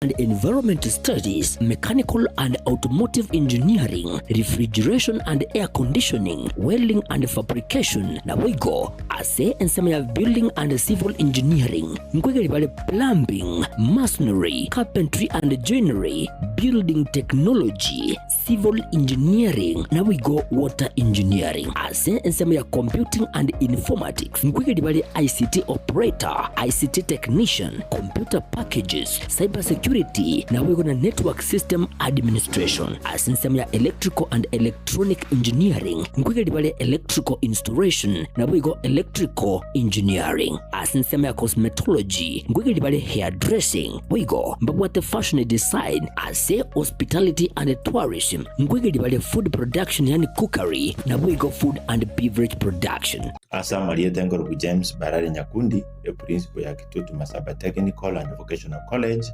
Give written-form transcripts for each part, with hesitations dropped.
and Environment Studies, Mechanical and Automotive Engineering, Refrigeration and Air Conditioning, Welding and Fabrication, na wigo ase ensema ya Building and Civil Engineering, nkwege libale Plumbing, Masonry, Carpentry and Joinery, Building Technology, Civil Engineering, na wigo Water Engineering, ase ensema ya Computing and Informatics, nkwege libale ICT Operator, ICT Technician, Computer Packages, Cyber Security, na wigo na Network System Administration, ase ensema ya Electrical and Electronic Engineering, nkwege libale Electrical Installation, na wigo Electrical Engineering, ase ensema ya Cosmetology, nkwege libale Hairdressing, wigo mbabwate Fashion Design, ase Hospitality and Tourism, nkwege libale Food Production yani Cookery, na wigo Food and Beverage Production. Asa Maria Tengoro James Barari Nyakundi, a principal ya Kitutu Masaba Technical and Vocational College,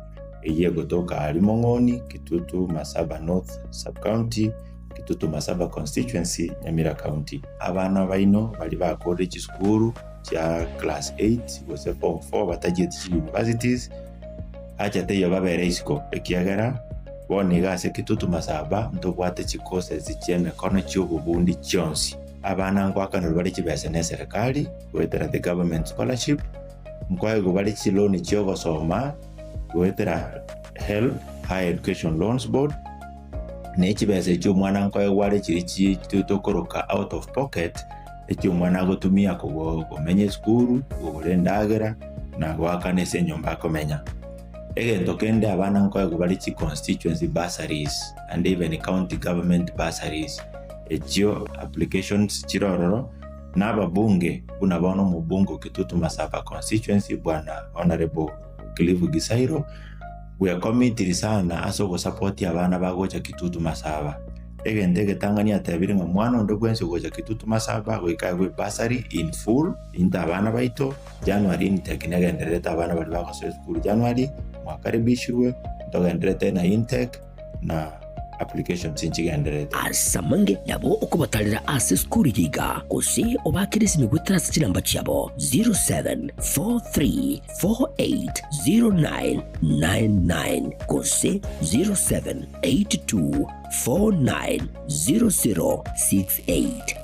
eye gotoka Alimongoni, Kitutu Masaba North Sub-County, Kitutu Masaba Constituency, Nyamira County. Abana baino bali ba college school cha class 8 gose form 4 batagiye universities. Acha teyo babere isiko ekiagera boniga se Kitutu Masaba ntobwate chikose zicheme kono cy'ububundi cyonsi. Abana ngwakana bali kibese ne serikali wetera the government scholarship mkwaye gubali chiloni cyogo soma wetera help higher education loans board ne kibese cyo mwana ngwaye wale kirichi tutokoroka out of pocket ekyo mwana gotumia kumenye school urendagera na gwakane se nyomba komenya egento kende abana ngwaye gubali chi constituency bursaries and even county government bursaries. Echio applications chirororo naba bunge unabono mubungo Kitutu Masaba constituency bwana honorable Clive Gisairo we are committed sana aso go support abana bagocha Kitutu Masaba egende getangania tabiri mwana ndo gwense gocha Kitutu Masaba we kagwe basari in full inta abana baito January nitekinega ndereta abana bali bako school January mwakaribishwe ndogenderete na intake na application tinchigendere asamange yabo okubatalira ase school yiga kose obakirisi ni gutrasa chilamba cyabo 0743480999 kose 0782490068.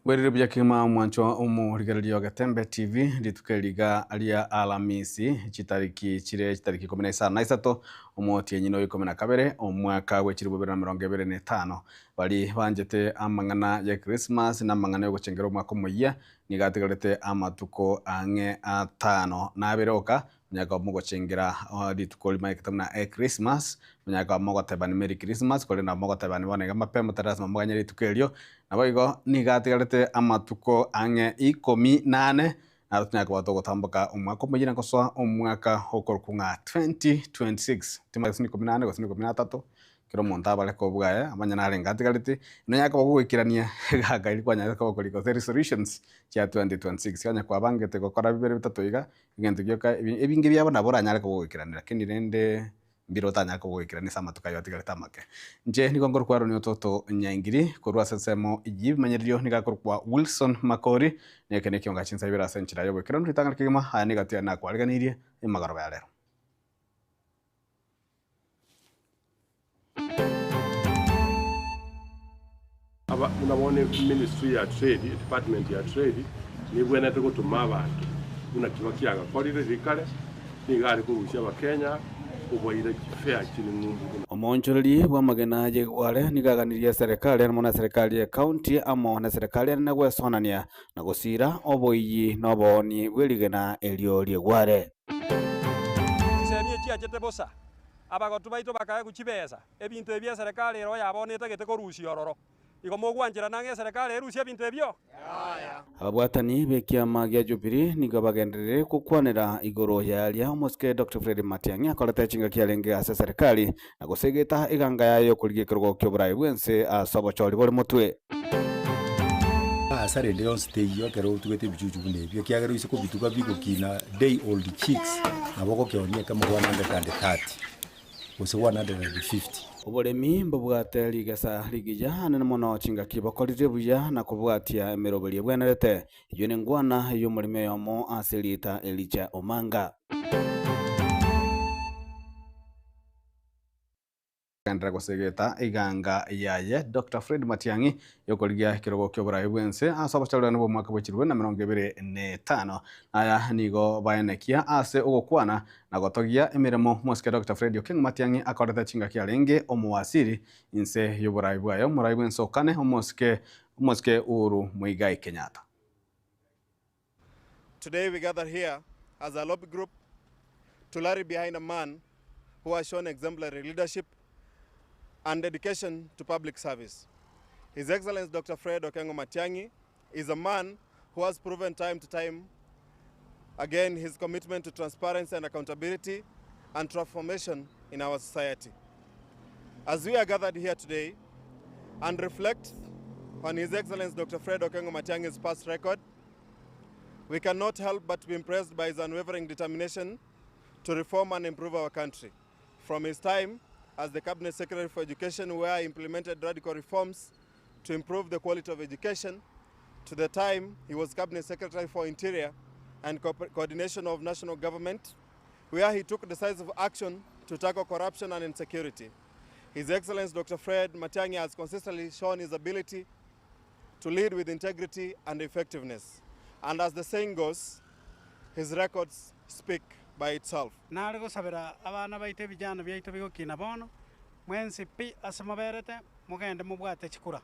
Werire bya kima mwancho umurigaryo Getembe TV litukeliga alia Alamisi chitariki 13 umoti nyino 12 omwaka we 2025 bali banjete amangana ya Christmas na mangana yo gucengera umwaka muya nigatigarete amatuko ange atano naberoka nyaka mugo chengera lituko limaiketamna Christmas nyaka mugo tebani Merry Christmas kole na mugo tebani bonega mapema tarasma muganya litukelyo nabayigo nigatigarete amatuko ange 18 narutunya kwa togo tamboka umwaka mujina koswa umwaka hokorkunga 2026 timasini 18 gosini 13 kiro monta bale ko bugaya amanya na renga tigaliti no yaka bagwikirania gaga ilikuwa nyaka ko koliko resolutions cha 2026 kanya kwa bangete ko kora bibere bitatu iga igento gyoka ebingi byabona bora nyaka ko gwikiranira kindi rende mbiro tanya ko gwikirani sama tukayo tigalita make nje niko ngor kwaro ni Ototo nyangiri korwa sensemo igimanyerio nigakor kwa Wilson Makori nekene Ekeonga Chinsa Ibere senchira yo gwikirano ritanga kigima haya negatia na kwaliganirie imagaro ya lero. Aba unabone ministry ya trade department ya trade ni bwene gutuma abantu una kibakiaga korire rikare ni gari kugucia ba Kenya oboire kifea kiri mungu. Omonchoreri bwa magena jegware nigaganirie serikali na serikali ya county amo na serikali na gwesonania na gusira oboyi noboni bwerigena elio liegware. Tisemie chiachete bosa abagotu baito bakaye guchibesa ebintu ebya serikali ero yabonete gete korusi ororo igo mogwanjira nange serikali erusi ebintu ebyo ababwatani bekiama gya Jubilee nigo bagenderere kukwanira igoro yalia omoske Dr. Fred Matiang'i akorete chinga kialenge ase serikali na gusegeta iganga yayo kurigikirwo kyoburai bwense asobochori bori mutwe asare leon stage yakero tugete bijuju bunebyo kyagero ise ko bituka biko kina day old chicks naboko kyonie kama 130 ose 150 oboremi mbobwate ligasa ligija anene mono chinga kibokorire buya na kubwatia emeroberi bwenerete iyo ne ngwana iyo murime yomo aselita Elijah Omanga kandra gosegeta iganga yaye Dr. Fred Matiang'i yokoligia kirogo kyoburai bwense asobochalwa no mwaka bwechirwe na 2025 aya nigo baenekia ase ogokwana na gotogia emiremo moske Dr. Fred Matiang'i akorete chinga kialenge omuwasiri inse yoburai bwayo murai bwense okane omoske Uhuru Muigai Kenyatta. Today we gather here as a lobby group to rally behind a man who has shown exemplary leadership and dedication to public service. His Excellency Dr. Fred Matiang'i is a man who has proven time to time again his commitment to transparency and accountability and transformation in our society. As we are gathered here today and reflect on His Excellency Dr. Fred Matiang'i's past record, we cannot help but be impressed by his unwavering determination to reform and improve our country. From his time as the Cabinet Secretary for Education, where he implemented radical reforms to improve the quality of education, to the time he was Cabinet Secretary for Interior and Coordination of National Government, where he took decisive action to tackle corruption and insecurity. His Excellency Dr. Fred Matiang'i has consistently shown his ability to lead with integrity and effectiveness. And as the saying goes, his records speak by itself. Nargo sabera abana baite bijana byaito bigokina bono mwensi pi asamaberete mugende mubwate chikura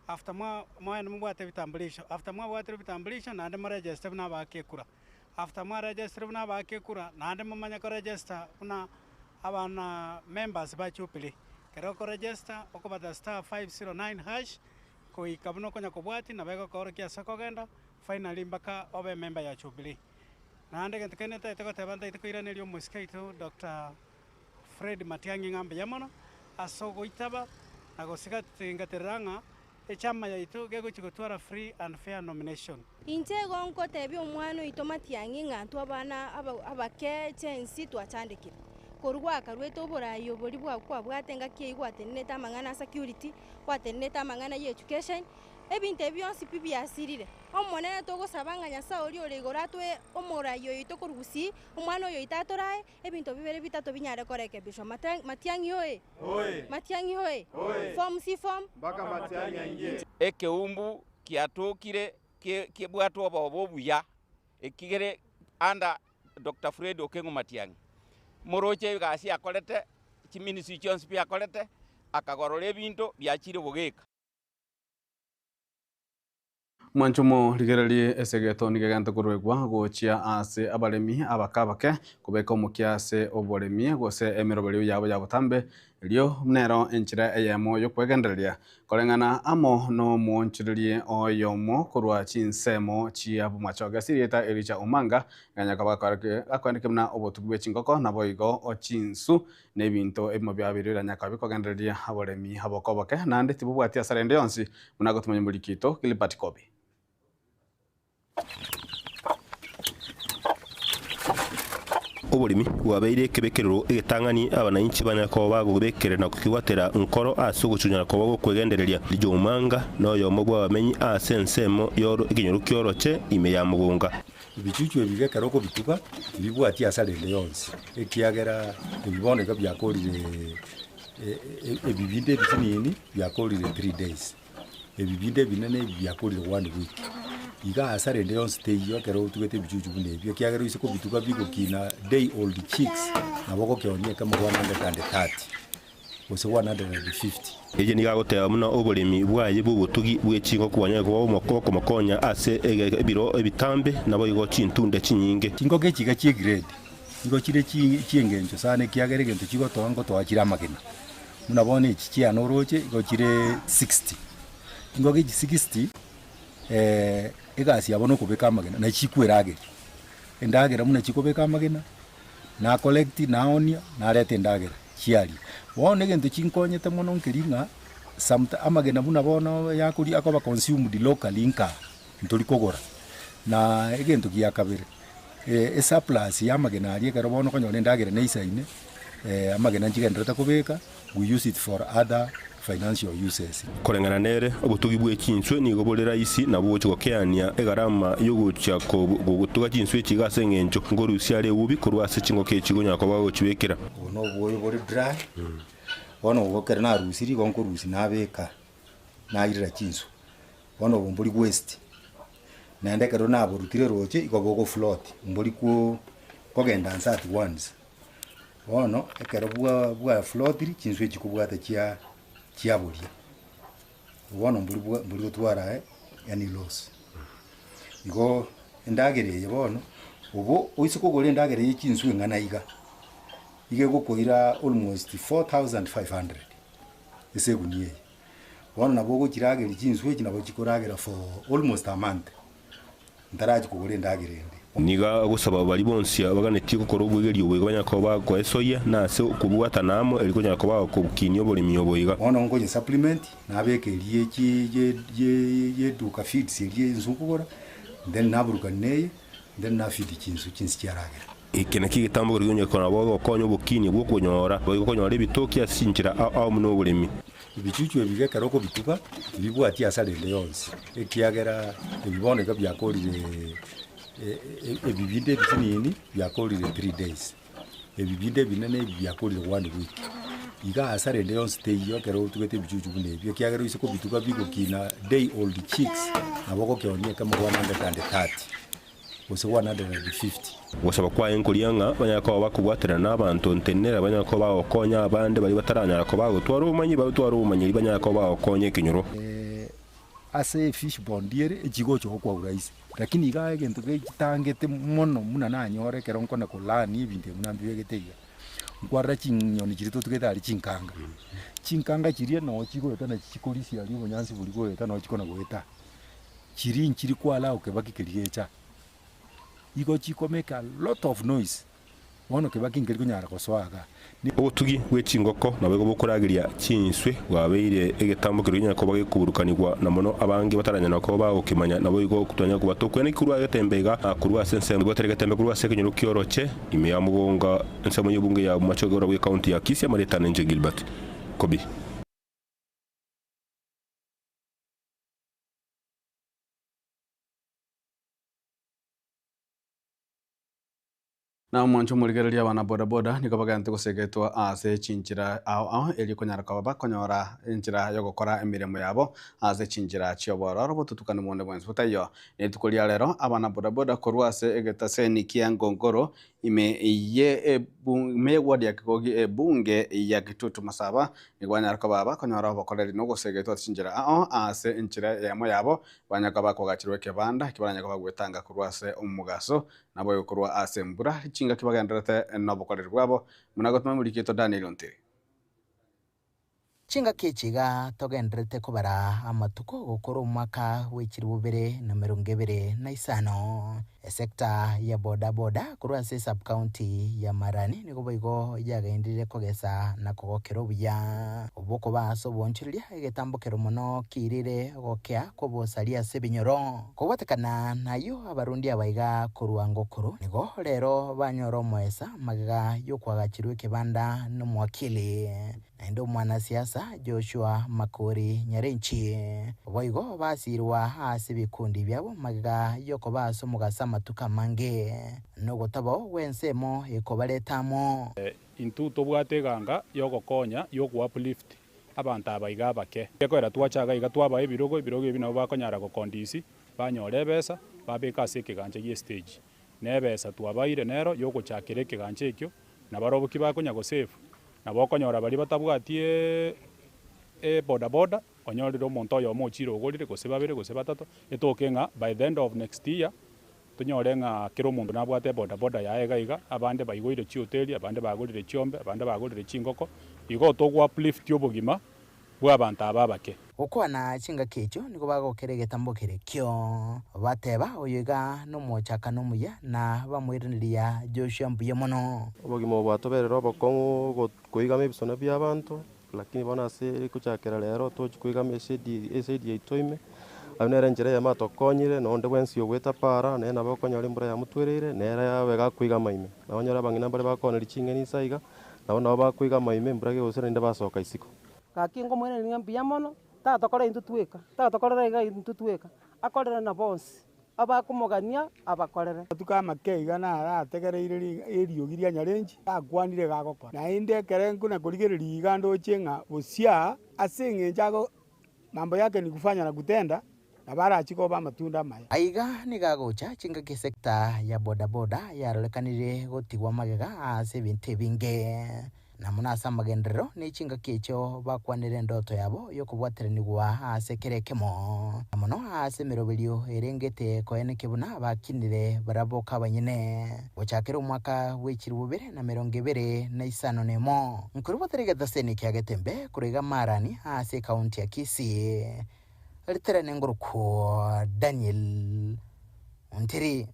after mwana mubwate bitambulisho after mubwate bitambulisho nande mo register na bakekura after mo register na bakekura nande mumanya ko register una abana members ba Jubilee kero ko register okobata *509# ko ikabuno konya kobwati na bego ko kiasa kogenda finally mbaka obe member ya Jubilee. Nande gentekene tete tebanda itokiranelio muskaitu Dr. Fred Matiang'i ngambe yamono asogo itaba agosiga tingateranga echama yaitu gego chigotwara free and fair nomination. Inche gonko tebi omwana ito Matiang'i ngantu abana abake chensi twachandikira korwa karweto borayo bori bwa kwa bwatenga kiigwatene tamangana security watene tamangana education ebintu byonsi bibyasirire omonene togosabanga nyasa ori oregoratwe omorayo ito korugusi omwana oyo itatorae ebintu bibere bitato binyare korekebisho Matiang'i oe Matiang'i oe form si form Baka Matiang'i aingie ekeumbu kiatokire kibwatwa obobuya ekigere anda Dr. Fred Matiang'i moroche gasi akolete chiminisi chonsi pia akolete akagorora ebintu byachire bugeka Manchumo ligerali esegeto nigegante kurwegwa gochia ase abalemi abakabake kubeka omukiase oboremi gose emiroberi yabo yabotambe lyo mnero enchira eyemo yokwegendereria kolengana amo no monchiririe oyomo kurwa chinsemo chiabu machoga sirieta Elijah Omanga ganya kabakare akwandike mna obotugwe chingoko na boigo ochinsu nebinto ebimo byabirira nyakabi kogendereria aboremi abokobake nande tibubwatia sarende yonsi munagotumanya mulikito kilipati kobi. Oborimi wabeire kebekerero egetangani abananchi banyako bagobekere na kukiwatera nkoro ase guchunya ko bagokwegendereria Elijah Omanga no yomo bwamenyi ase ensemo yoro ikinyoru kyoroche ime ya mugunga bichuchu ebigekero ko bituka bibwati asarende yonsi ekiagera ebiboneka byakorire ebibinde bitinini byakorire 3 days ebibinde binene byakorire 1 week iga asare ndio stay yo kero tugete bijuju bune byo kyagero ise ko bituka biko kina day old chicks na boko kyonie kama 130 ose 150 eje ni gagotera muno oburimi bwaye bubutugi bw'ekingo kubanya ko mokoko makonya ase ebiro ebitambe nabo igo chintunde chinyinge kingo kechiga chi grade igo chire chiengenjo sane kyagere gento chigo tongo twachira magena muna bone chichi anoroche igo chire 60 ingo kechi 60 egasi abono kubeka magena na chikwerage endagera muna chikobeka magena na collect na onia na rete ndagera chiari wone gento chinkonyete mono nkiringa samta amagena muna bono yakuri akoba consumed locally inka ntori kogora na egento giakabere surplus yamagena ari kero bono konyone ndagera neisaine amagena nchigendreta kubeka we use it for other financial uses korengana nere obutugi bw'ekinswe nigo bolera isi nabo chikokeania egarama yogucha ko gutuga kinswe kigase ngenjo ngorusi ari ubi kurwase kingo kekigo nyako bawo kibekera ono boyo bori dry ono bokera na rusiri gonko rusi nabeka na irira kinswe ono bombori west na ndekero na borutire roche ikogogo float mbori ko kogenda ansat once ono ekero bwa floatiri kinswe kikubwata chiaburia wono mburi twara yani loss igo ndagereye bono ubo oisiko gore ndagereye kinswe ngana iga ige gukoira almost 4500 ese guniye wono nabo gukiragera kinswe kinabo kikoragera for almost a month ndaraje kugore ndagerende niga gusaba bari bonsi abaganeti gukora ubugeri ubweganya ko bagwa soya nase kubwata namo eriko nyako ba kubkinyo buri miyoboyiga wono ngo supplement nabekeriye ye duka feed serie nzukugora then naburuka neye then na feed kinsu cyaragera ikena kigitambo guri nyako nabo konyo bukini bwo kunyora boyigo konyora ibitoki asinjira aho muno burimi ibicucu ebige karoko bituka bibwati asalende yonse ekiagera ebiboneka byakorire ebibinde bitinini byakorire 3 days ebibinde binene byakorire 1 week iga asare ndio stay yo kero tugete bicucu bune byo kyagero ise ko bituka biko kina day old chicks naboko kyonie kama 130 ose 150 wasaba kwa enkurianga banyako bakubwatira n'abantu ntenera banyako bakonya abande bari bataranya ko bagutwara ubumanyi banyako bakonye kinyuro ase fish bondiere ekigo cyo kwa uraisi lakini iga egento gitangete mono muna nanyore kero nkona kulani ibinde munambiwe getega ngwarra chinyoni kirito tugeta ari chinkanga kirie no chiko etana chikolisi ali bunyansi buri go etana chikona goeta kiri kwala okebaki kirigecha igo chiko make a lot of noise wono kebaki ngeri kunyara koswaga obutugi bw'ekingoko nabwo bukuragiria kinswe wabeire egetambo kirunya ko bagikuburukanirwa na mono abangi bataranya nako bagukimanya nabo igo kutanya kubatokwe ni kurwa getembega kurwa sense ngo teregetembe kurwa sekenyuru kioroche ime ya mugonga nsemo y'ubunge ya machogora bwe county ya Kisii Amareta Nje Gilbert Kobi na mwancho muligereria wana boda boda niko bagante gusegetwa ase chinjira ao eli konyara kwa bakonyora injira yo gukora emiremo yabo ase chinjira chioboro robotutukana monde bwense butayo netukolia lero abana boda boda korwa ase egetaseni kiangongoro ime ye megwadi ya kikogi ebunge ya Kitutu Masaba nigwanyara kwa bakonyora bakoreri no gusegetwa chinjira ao ase injira yamo yabo banyaka bakogachirwe kebanda kibaranyaka bagwetanga korwa ase umugaso nabo yokorwa ase mbura chinga kibagenderete nobokoreri bwabo munagotuma muri kito Daniel Ontiri chinga kichiga togenderete kubara amatuko gukora umwaka w'ikiri 2025 sekta ya boda boda kurwa se sub county ya Marani niko boigo yagendire kogesa na kogokero buya uboko baso bonchiriria egetambokero muno kirire gokya kobosalia sebinyoro kobatekana nayo abarundi abaiga kurwa ngokoro nigo rero banyoro mwesa magaga yokwagachirwe kibanda no mwakili ndo mwanasiasa Joshua Makori Nyarenchi boigo basirwa hasi bikundi byabo magaga yoko baso mugasama tukamange no gotabo wensemo ekobaletamo intuto bwateganga yogokonya yoku uplift abantu abaiga bake ekwera twachaga iga twaba ebirogo ebi nabo bakonyara gukondisi banyora ebesa babeka ase ekiganja gia stage na ebesa twabaire nero yogochakera ekiganja ekio na baroboki bakonya gosave na bokonyora bari batabwatie boda boda onyorire omonto oyo omochire ogorire gose babere gose batato etoke ng'a by the end of next year tunyore ng'a kero omonto nabwate boda boda yaega iga abande baigoire chihoteli abande bagorire chiombe abande bagorire chingoko igo togwa uplift obogima bwa abantu aba bake ukwana chinga kecho niko bagokere getambo kerekyo bateba oyiga no mochaka no muya na bamwiriniria Joshua mbuye mono obogima bwatoberera obokongo kuigama ebisone by'abantu lakini bona se kuchakera lero tochikuigama esedi yaitoime abinera njere ya matokonyire nonde bwensi ogweta para ne nabo konyora imbura ya mutwerere nera yawe gakuigama ime nabonyora bangina bare bakonera chingeni saiga nabo bakuigama ime imbura gegosera inde basoka isiko kakingo mwene ni mbia mono tatokora intutweka tatokora iga intutweka akorera na bonsi abakumugania abakorere tukama keiga na arategereire eriogiria nyarenji akwanire gagokora na inde kerengu na kurigereria igando chenga busia asenge jago mambo yake ni kufanya na kutenda na bara chiko ba matunda maya aiga ni gagocha chinga ke sekta ya boda boda yarolekanire gotigwa magega ase bintu binge na munasa magendero ni chinga kecho bakwanire ndoto yabo yo kubwateranigwa ase kerekemo muno ase miroberio erengete koene kibuna bakinire baraboka abanyene gochakira umwaka w'ekirubere na 2025 nemo nkuru baterega seni kya Getembe kurega marani ase county ya Kisii literane nguruko Daniel Ontiri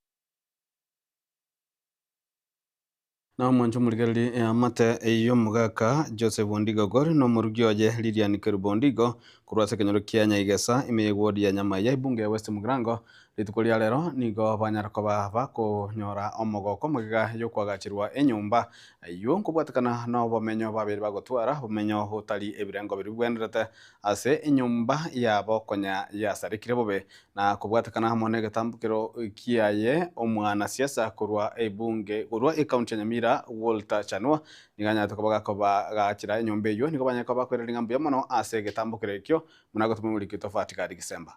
na mwancho murigali amate eyo mugaka Joseph Bondigo gori no murugyoje Lilian Kerubondigo kurwase kenyoro kianya igesa imeyegwodi ya nyama ya ibunge ya West Mugrango litukulia lero nigo banyarako bakonyora omogoko mugiga yo kwagachirwa enyumba yo nkubwatikana no bomenyo babiri bagotwara bomenyo hotali ebirengo biribwenderete ase enyumba yabo konya yasarikire bobe na kubwatikana hamone gatambukiro kiaye omwana siasa kurwa ebunge kurwa county ya Nyamira Walter Chanua niganya tukabaga ko bagachira enyumba yo nigo banyako bakorera ngambu yamono ase gatambukire kyo munago tumumuriki tofauti kadi December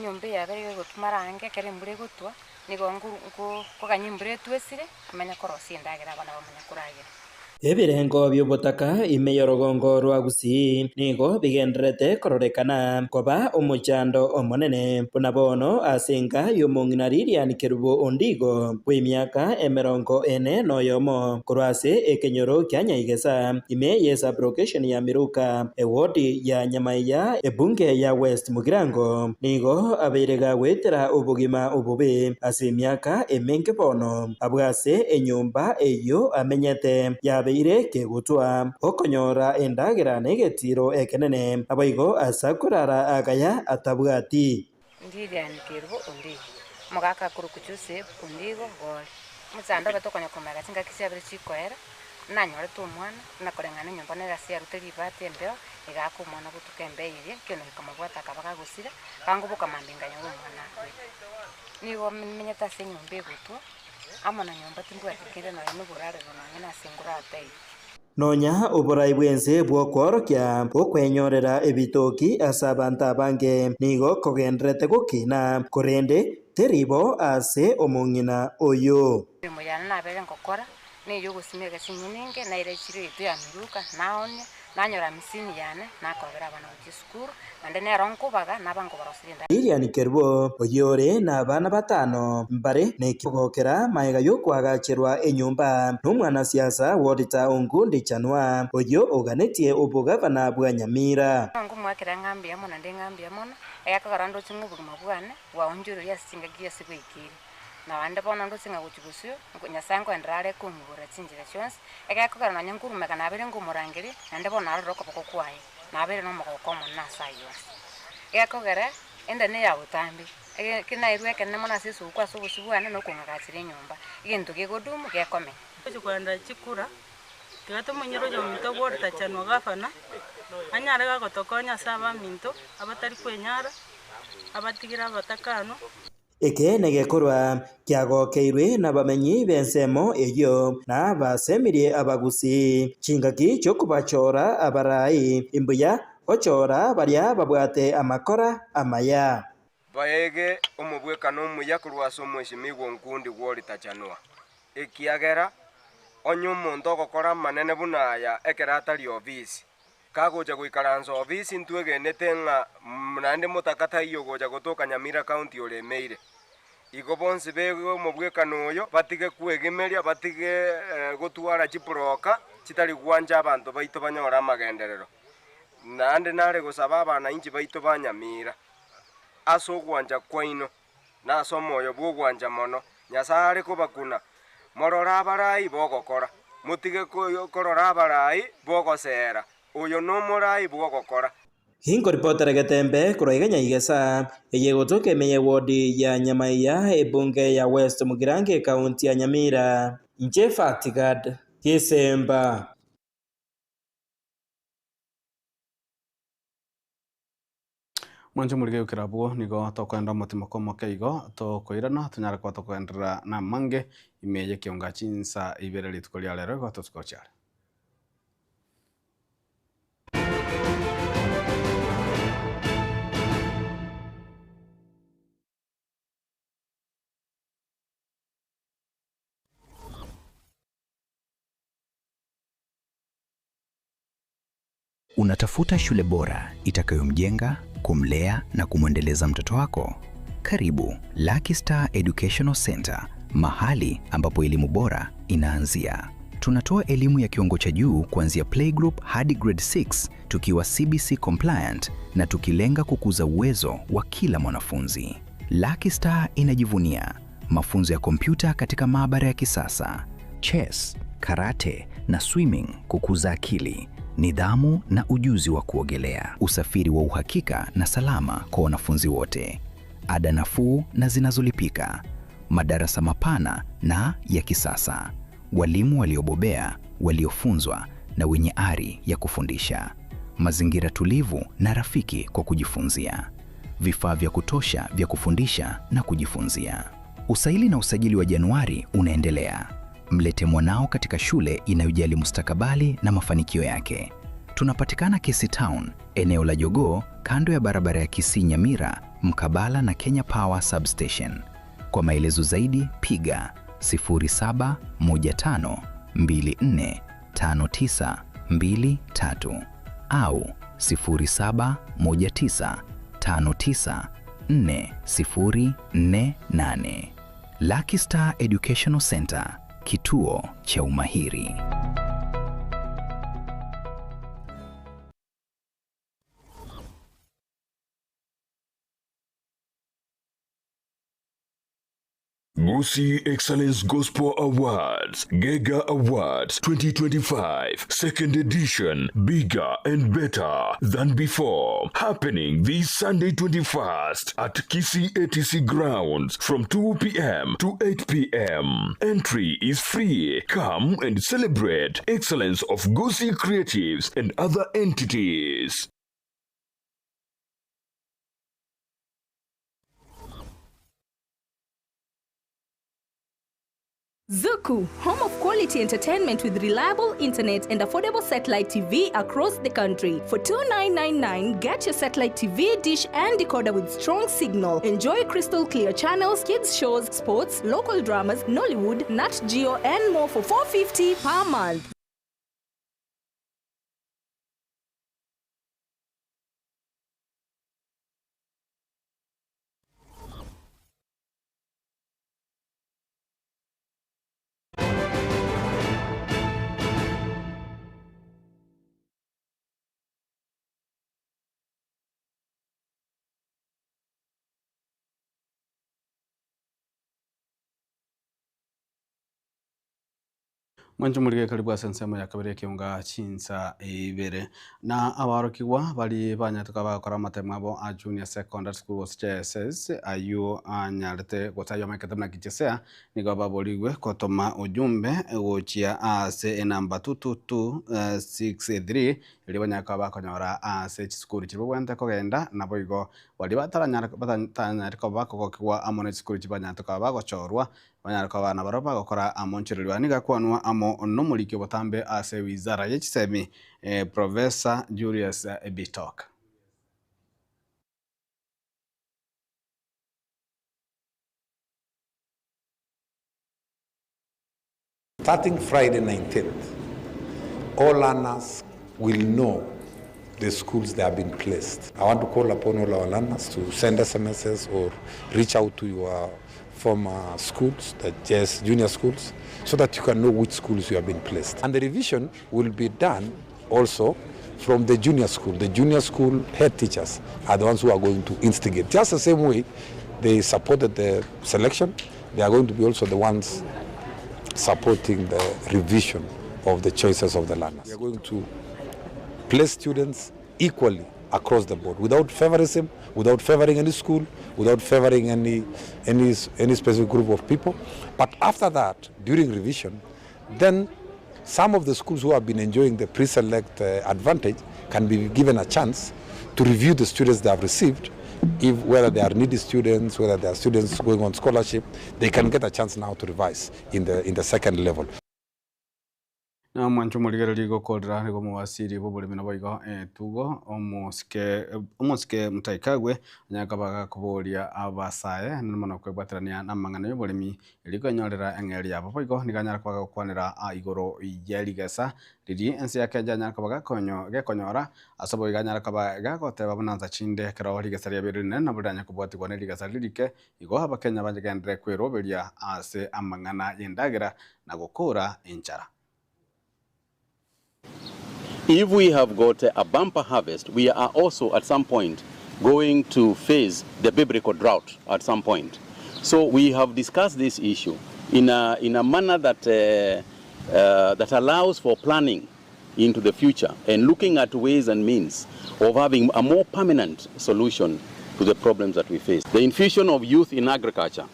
nyumba yabere gutumarange kare mbure gutwa nigo ko kanyimbure twesire amenya korosi ndagira bana bamenya kuragira ebirengo by'ubutaka imeyorogongo rwa Gusii nigo bigenderete kororekana koba omuchando omonene bonabono asenga yomong'ina Lilian Kerubondigo w'emyaka 40 noyomo kurwase ekenyoro kya Nyaigesa ime yesa brocation ya Miruka ewodi ya Nyamaya ebunge ya West Mugrango nigo aberega wetera ubugima ubube ase emyaka emenge bono abwase enyumba eyo amenyete yabe ireke gutwa okonyora endagira negetiro ekenene abayigo asakurara agaya atabwati Lilian Kerubondigo mugaka kurukuchuse Bondigo gol mutsanda batokonya komera singa kisabire chikoera nanyore tu mwana nakorengana nyumba nera sia ruteri bate mbeo igako mwana gutukembeire kino kamabwata kabaga gusira kango bukamambinganya mwana nigo menyeta senyumba gutu amana nyumba tindwatikire na nuburare na singura atei nonya oborai bwense bwokworokia okwenyorera ebitoki ase abantu abange nigo kogenderete gukina korende teribo ase omong'ina oyo muyana nabere ngokora niyo gusimega sinyininge na ile chiro itu ya Miruka naone nanyora misini yane nakobera abana bakisukuru ande neronko baga nabango barosirinda Lilian Kerubo oyore na bana batano mbare nekigokera maega yo kwagachirwa enyumba n'umwana siasa wodita Ongundi Chanua oyo oganetie obugavana bwa Nyamira ngo mwakira ngambi yamona ndengambi yamona ayakagarando chimubuguma bwane waonjuru yasinga giye sibikiri na wande bona ndo singa kuchibusyo nyasango endrare kumubura chinjira chonse ekakogara na nyankuru meka nabere ngumurangiri nande bona aroko poko kwaye nabere no moko na sayo ekakogara enda ne ya utambi kina irwe kenne mona sesu kwa so busubwana no kungagachire nyumba igintu gigodumu gekome kwanda chikura tigato munyero yo mito borta chanwa gafana anyara ga gotokonya saba minto abatari kwenyara abatigira batakano eke negekorwa kiagokeirwe na bamenyi bensemo eyo na basemirie abagusi chingaki chokubachora abarai imbuya ochora baria babwate amakora amaya baege omobwekano omuya kurwasa omweshimigwa nkundi gworitachanwa ekiagera onye omonto ogokora manene buna aya ekera atari ofisi kagocha goikaransa ofisi ntwegenete ng'a naende motakata iyo gocha gotoka Nyamira county olemeire igo bonsi bege omobwekano oyo batige kwegemeria batige gotwara chiproka chitari gwanja abantu baito banyora amagenderero naende nare gosaba abana inchi baito ba Nyamira ase ogwanja kwaino nase omoyo bwa ogwanja mono Nyasaye are kobakuna morora abarai bogokora mutige korora abarai bogosera oyo no morai bogokora Hingo ripotera Getembe kuroiganya igesa eyegotoka emeye wodi ya Nyamaiya ebunge ya West Mugirange kaunti ya Nyamira Njefatigad Kisemba mwanjo murige ukirabwo nigo tokwenda mutima komo keigo tokoirana tunyara kwa tokwendera na mange imeye Ekeonga Chinsa Ibere litukolia lero go tuskochare Unatafuta shule bora itakayomjenga, kumlea na kumwendeleza mtoto wako? Karibu Lucky Star Educational Center, mahali ambapo elimu bora inaanzia. Tunatoa elimu ya kiwango cha juu kuanzia playgroup hadi grade 6 tukiwa CBC compliant na tukilenga kukuza uwezo wa kila mwanafunzi. Lucky Star inajivunia mafunzo ya kompyuta katika maabara ya kisasa, chess, karate na swimming kukuza akili, nidhamu na ujuzi wa kuogelea, usafiri wa uhakika na salama kwa wanafunzi wote, ada nafuu na zinazolipika, madarasa mapana na ya kisasa, walimu waliobobea, waliofunzwa na wenye ari ya kufundisha, mazingira tulivu na rafiki kwa kujifunzia, vifaa vya kutosha vya kufundisha na kujifunzia. Usaili na usajili wa Januari unaendelea. Mlete mwanao katika shule inayojali mustakabali na mafanikio yake. Tunapatikana Kisii Town, eneo la Jogoo, kando ya barabara ya Kisii Nyamira, mkabala na Kenya Power Substation. Kwa maelezo zaidi piga 0715245923 au 0719594048. Lucky Star Educational Center, kituo cha umahiri. Kisii Excellence Gospel Awards, Gega Awards 2025, second edition, bigger and better than before. Happening this Sunday 21st at Kisii ATC grounds from 2 p.m. to 8 p.m. Entry is free. Come and celebrate excellence of Kisii creatives and other entities. Zuku, home of quality entertainment with reliable internet and affordable satellite TV across the country. For $29.99, get your satellite TV dish and decoder with strong signal. Enjoy crystal clear channels, kids shows, sports, local dramas, Nollywood, Nat Geo, and more for $4.50 per month. Mwanjumurige karibu asensemo ya kabiri Ekeonga Chinsa Ibere na abarokigwa bali banyatuka bakora matemabo a junior secondary school JSS ayu anyarete gotayo makete na kichesea nigo baboligwe kotoma ujumbe gochia ase enamba 22263 ili banyaka bakonyora ase school chibwente kogenda nabo igo bali bataranyara ko bakogokwa amone school chibanyatuka bagochorwa banyarako abana baroba gukora amonchererwa nigakwanwa amo nomurike botambe ase wizara y'ekisemi Professor Julius Bitok. Starting Friday 19th, all learners will know the schools they have been placed. I want to call upon all our learners to send SMSs or reach out to your former schools, the junior schools, so that you can know which schools you have been placed. And the revision will be done also from the junior school. The junior school head teachers are the ones who are going to instigate. Just the same way they supported the selection, they are going to be also the ones supporting the revision of the choices of the learners. We are going to place students equally across the board, without favorism, without favoring any school, without favoring any specific group of people. But after that, during revision, then some of the schools who have been enjoying the pre-select advantage can be given a chance to review the students they have received. Whether they are needy students, whether they are students going on scholarship, they can get a chance now to revise in the second level. Na mwancho muligereri gokorera nigo muwasiri bobulimi na boigo tugo omuske mutaikagwe nyakabaga kuboria abasaye nimono kwebwaterania na mangana y'obulimi iligo nyorera engeri yabo boigo niganyara kwaga kwanira igoro yeligasa riri ensi yake janya kabaga konyora asobo iganyara kabaga goteba bunanza chinde kero ligasa lya birine na budanya kubwatigwa ne ligasa lirike igo abakenya banyagendere kweroberia ase amangana yendagira na gukura enchara. If we have got a bumper harvest, we are also at some point going to face the biblical drought at some point. So we have discussed this issue in a manner that that allows for planning into the future and looking at ways and means of having a more permanent solution to the problems that we face. The infusion of youth in agriculture,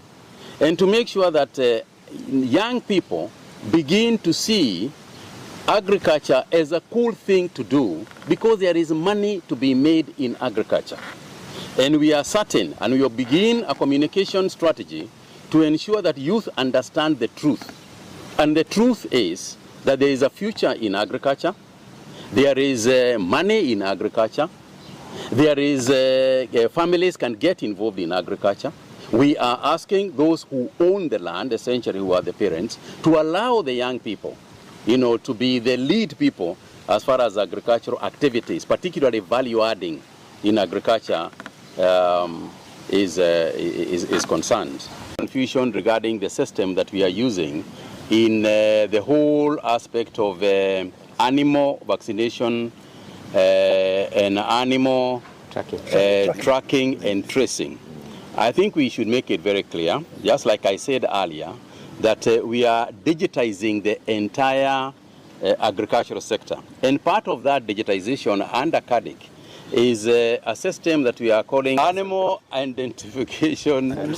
and to make sure that young people begin to see agriculture as a cool thing to do because there is money to be made in agriculture. And we are certain, and we will begin a communication strategy to ensure that youth understand the truth. And the truth is that there is a future in agriculture, there is money in agriculture, there is families can get involved in agriculture. We are asking those who own the land, essentially who are the parents, to allow the young people to be the lead people as far as agricultural activities, particularly value adding in agriculture is concerned. Confusion regarding the system that we are using in the whole aspect of animal vaccination and animal tracking and tracing. I think we should make it very clear, just like I said earlier, that we are digitizing the entire agricultural sector. And part of that digitization under CADIC is a system that we are calling animal identification and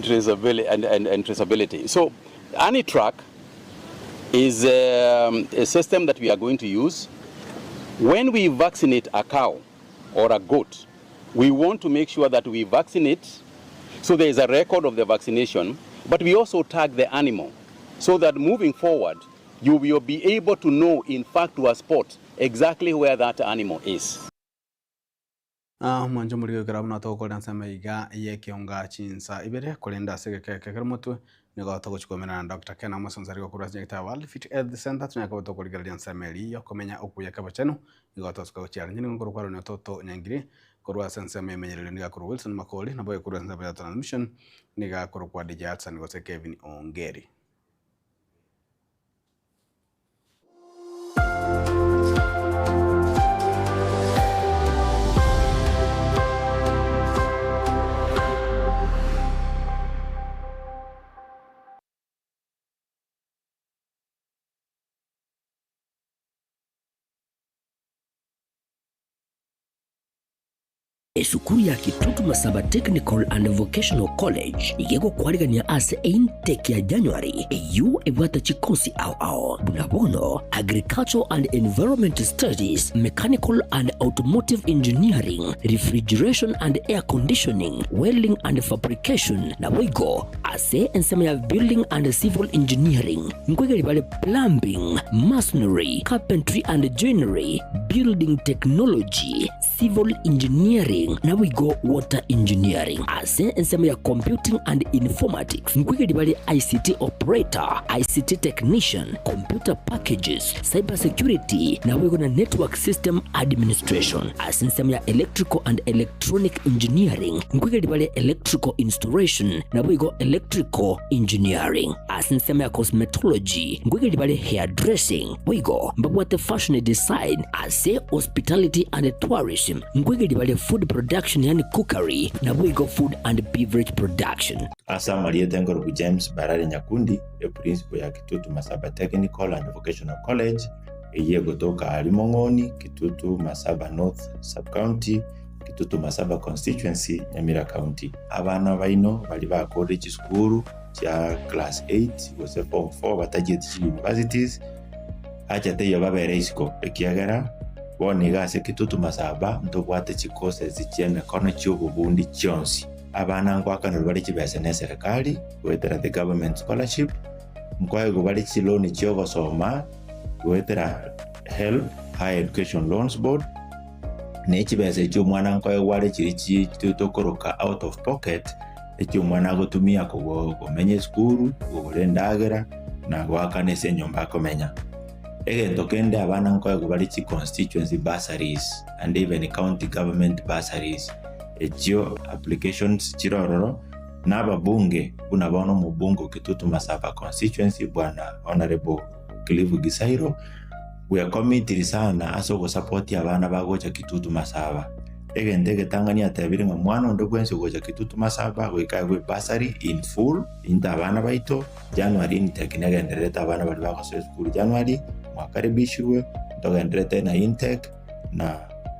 traceability. So AniTrack is a system that we are going to use. When we vaccinate a cow or a goat, we want to make sure that we vaccinate, so there is a record of the vaccination, but we also tag the animal so that moving forward, you will be able to know, in fact, to a spot exactly where that animal is. Mwanjo muri garabu na toko dansa meiga Ekeonga Chinsa Ibere kolenda sege kekermotwe nigo to kuchikomena na Dr. Ken Amusonzari ko kurasi nyekta World Fit Health Center tunyaka to kuligala dansa meli yo komenya okuya kabacheno nigo to sko chiara nyini ngoro kwaro ne Ototo nyangiri korwa sense memenyerere niga kuru Wilson Makoli na boye kurwa nza transmission niga kuru kwa DJ Atsan nigo se Kevin Ongeri. esukuru ya Kitutu Masaba Technical and Vocational College igego kwarigania ase intake ya January eyu ebwata chikosi ao bunabono Agricultural and Environment Studies, Mechanical and Automotive Engineering, Refrigeration and Air Conditioning, Welding and Fabrication na wigo ase ensema ya Building and Civil Engineering ngwegeli bale Plumbing, Masonry, Carpentry and Joinery, Building Technology, Civil Engineering na wigo Water Engineering ase ensema ya Computing and Informatics ngwegeli bale ICT Operator, ICT Technician, Computer Packages, Cyber Security na wigo na Network System Administration ase ensema ya Electrical and Electronic Engineering ngwegeli bale Electrical Installation na wigo Electrical Engineering ase ensema ya Cosmetology ngwegeli bale Hairdressing wigo mbabwate Fashion Design ase Hospitality and Tourism ngwegeli bale Food Production yani Cookery na wigo Food and Beverage Production. Asa Maria Tengoro James Barari Nyakundi, a principal ya Kitutu Masaba Technical and Vocational College, eye gotoka Alimongoni, Kitutu Masaba North Sub-County, Kitutu Masaba Constituency, Nyamira County. Abana baino bali ba college school ya class 8 was a form 4 batagiye universities. Acha teyo babere isko ekiagera boniga se Kitutu Masaba ntobwate chikose zichene kono cy'ububundi cyonsi. Abana ngwakana bali kibese ne serikali wetera the government scholarship mkwaye bali loan cyogo soma wetera help higher education loans board ne kibese cyo mwana ngwaye wale kiri kitokoroka out of pocket ekyo mwana gotumia ko menye school gorendagera na gwakane se nyomba komenya egento kende abana ngwaye bali constituency bursaries and even county government bursaries ekyo applications chirororo n'ababunge bunabono mu bungo Kitutu Masaba constituency bwana honorable Clive Gisairo we are committed sana aso go support abana bagocha Kitutu Masaba egende getangania tabiri mwana ndo kwense gocha Kitutu Masaba we kagwe bursary in full intabana baito January intake negendereta abana bali bagocha school January mwakaribishwe ndogendereta na intake na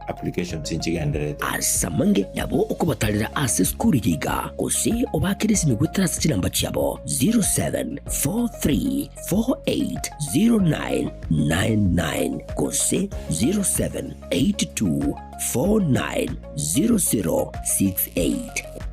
application sinchigendereta asamange nabo okubatalira ase skuli yiga kusi obakirisi migwitara sikilamba kyabo 0743480999 kusi 0782490068